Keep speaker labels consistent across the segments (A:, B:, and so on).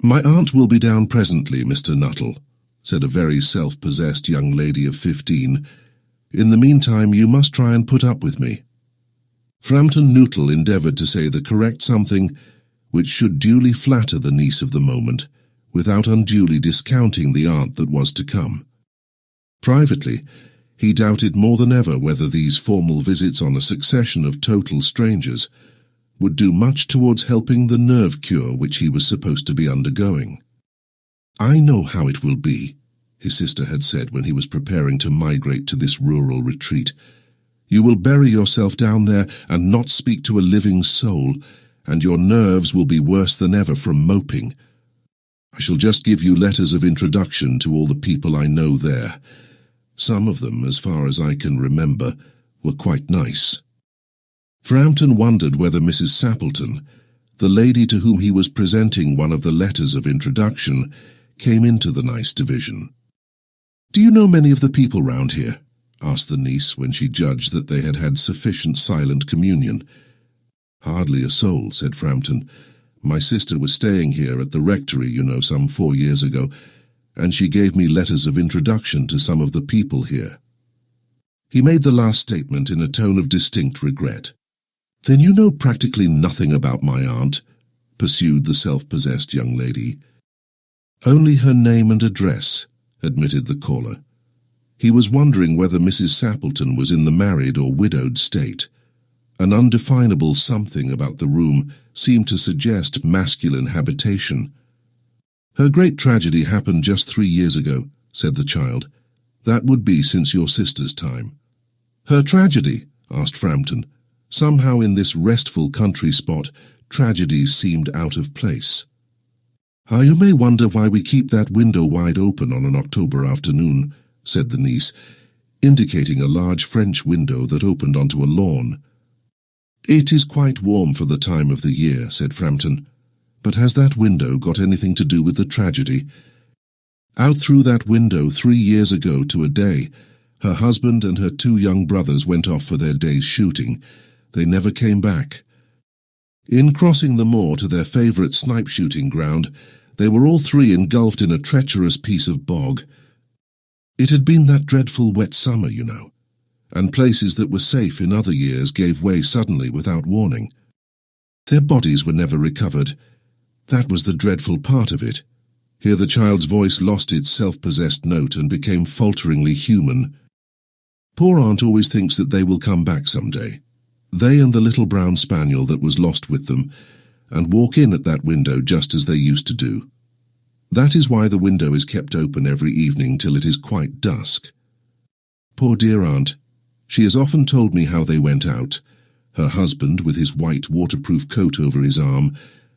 A: "My aunt will be down presently, Mr. Nuttel," said a very self-possessed young lady of 15. "In the meantime, you must try and put up with me." Framton Nuttel endeavoured to say the correct something which should duly flatter the niece of the moment, without unduly discounting the aunt that was to come. Privately, he doubted more than ever whether these formal visits on a succession of total strangers would do much towards helping the nerve cure which he was supposed to be undergoing. "I know how it will be," his sister had said when he was preparing to migrate to this rural retreat. "You will bury yourself down there and not speak to a living soul, and your nerves will be worse than ever from moping. I shall just give you letters of introduction to all the people I know there. Some of them, as far as I can remember, were quite nice." Framton wondered whether Mrs. Sappleton, the lady to whom he was presenting one of the letters of introduction, came into the nice division. "Do you know many of the people round here?" asked the niece when she judged that they had had sufficient silent communion. "Hardly a soul," said Framton. "My sister was staying here at the rectory, some 4 years ago, and she gave me letters of introduction to some of the people here." He made the last statement in a tone of distinct regret. "Then you know practically nothing about my aunt?" pursued the self-possessed young lady. "Only her name and address," admitted the caller. He was wondering whether Mrs. Sappleton was in the married or widowed state. An undefinable something about the room seemed to suggest masculine habitation. "Her great tragedy happened just 3 years ago," said the child. "That would be since your sister's time." "Her tragedy?" asked Framton. Somehow in this restful country spot, tragedies seemed out of place. "You may wonder why we keep that window wide open on an October afternoon," said the niece, indicating a large French window that opened onto a lawn. "It is quite warm for the time of the year," said Framton. "But has that window got anything to do with the tragedy? Out through that window 3 years ago to a day, her husband and her 2 young brothers went off for their day's shooting. They never came back. In crossing the moor to their favourite snipe shooting ground, they were all 3 engulfed in a treacherous piece of bog. It had been that dreadful wet summer, and places that were safe in other years gave way suddenly without warning. Their bodies were never recovered. That was the dreadful part of it." Here the child's voice lost its self-possessed note and became falteringly human. "Poor aunt always thinks that they will come back some day. They and the little brown spaniel that was lost with them, and walk in at that window just as they used to do. That is why the window is kept open every evening till it is quite dusk. Poor dear aunt. She has often told me how they went out, her husband with his white waterproof coat over his arm,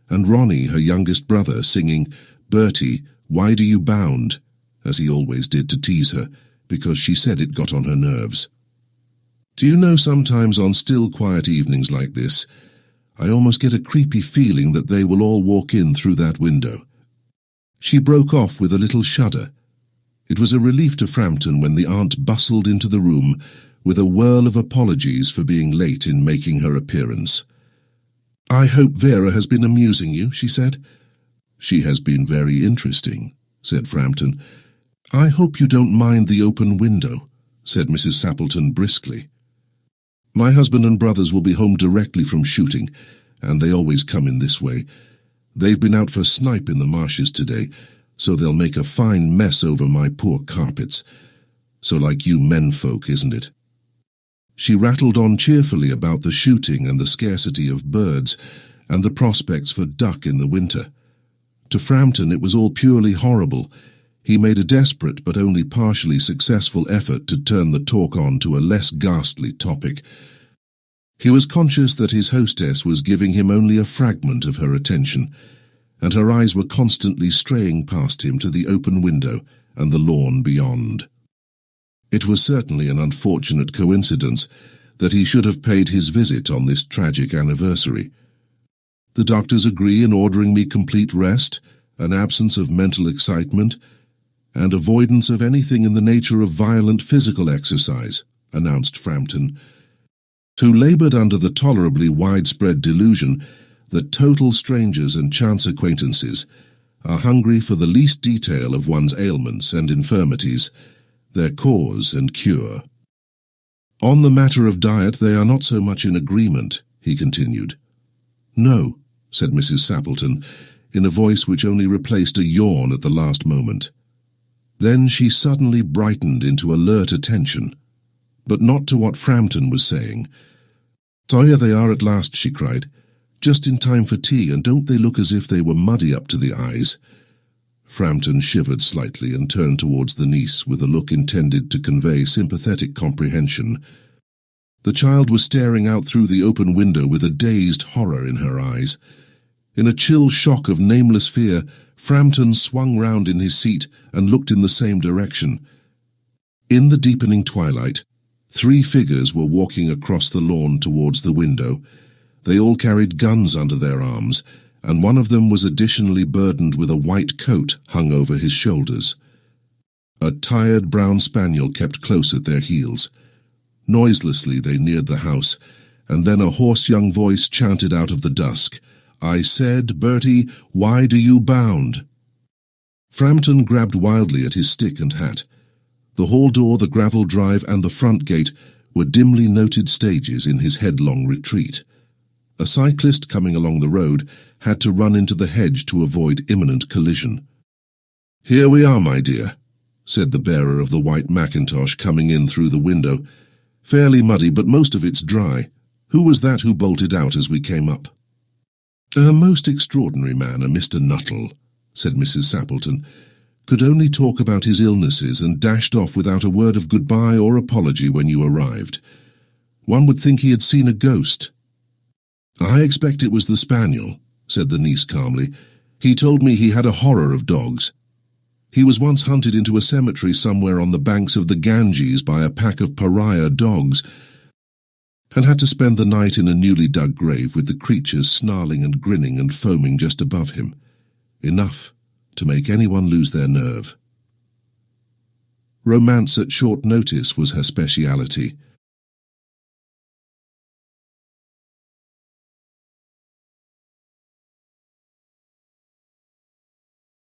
A: and Ronnie, her youngest brother, singing, 'Bertie, why do you bound?' as he always did to tease her, because she said it got on her nerves. Do you know, sometimes on still, quiet evenings like this, I almost get a creepy feeling that they will all walk in through that window." She broke off with a little shudder. It was a relief to Framton when the aunt bustled into the room with a whirl of apologies for being late in making her appearance. "I hope Vera has been amusing you," she said. "She has been very interesting," said Framton. "I hope you don't mind the open window," said Mrs. Sappleton briskly. "My husband and brothers will be home directly from shooting, and they always come in this way. They've been out for snipe in the marshes today, so they'll make a fine mess over my poor carpets. So like you menfolk, isn't it?" She rattled on cheerfully about the shooting and the scarcity of birds, and the prospects for duck in the winter. To Framton it was all purely horrible. He made a desperate but only partially successful effort to turn the talk on to a less ghastly topic. He was conscious that his hostess was giving him only a fragment of her attention, and her eyes were constantly straying past him to the open window and the lawn beyond. It was certainly an unfortunate coincidence that he should have paid his visit on this tragic anniversary. "The doctors agree in ordering me complete rest, an absence of mental excitement, and avoidance of anything in the nature of violent physical exercise," announced Framton, who laboured under the tolerably widespread delusion that total strangers and chance acquaintances, are hungry for the least detail of one's ailments and infirmities, their cause and cure. On the matter of diet they are not so much in agreement, he continued. No, said Mrs. Sappleton, in a voice which only replaced a yawn at the last moment. Then she suddenly brightened into alert attention, but not to what Framton was saying. "So here they are at last," she cried. "Just in time for tea, and don't they look as if they were muddy up to the eyes?" Framton shivered slightly and turned towards the niece with a look intended to convey sympathetic comprehension. The child was staring out through the open window with a dazed horror in her eyes. In a chill shock of nameless fear, Framton swung round in his seat and looked in the same direction. In the deepening twilight, 3 figures were walking across the lawn towards the window. They all carried guns under their arms, and one of them was additionally burdened with a white coat hung over his shoulders. A tired brown spaniel kept close at their heels. Noiselessly they neared the house, and then a hoarse young voice chanted out of the dusk, "I said, Bertie, why do you bound?" Framton grabbed wildly at his stick and hat. The hall door, the gravel drive, and the front gate were dimly noted stages in his headlong retreat. A cyclist coming along the road had to run into the hedge to avoid imminent collision. "Here we are, my dear," said the bearer of the white mackintosh coming in through the window. "Fairly muddy, but most of it's dry. Who was that who bolted out as we came up?" "A most extraordinary man, a Mr. Nuttel," said Mrs. Sappleton. "Could only talk about his illnesses and dashed off without a word of goodbye or apology when you arrived. One would think he had seen a ghost." "I expect it was the spaniel," said the niece calmly. "He told me he had a horror of dogs. He was once hunted into a cemetery somewhere on the banks of the Ganges by a pack of pariah dogs, and had to spend the night in a newly dug grave with the creatures snarling and grinning and foaming just above him. Enough to make anyone lose their nerve. Romance at short notice was her speciality.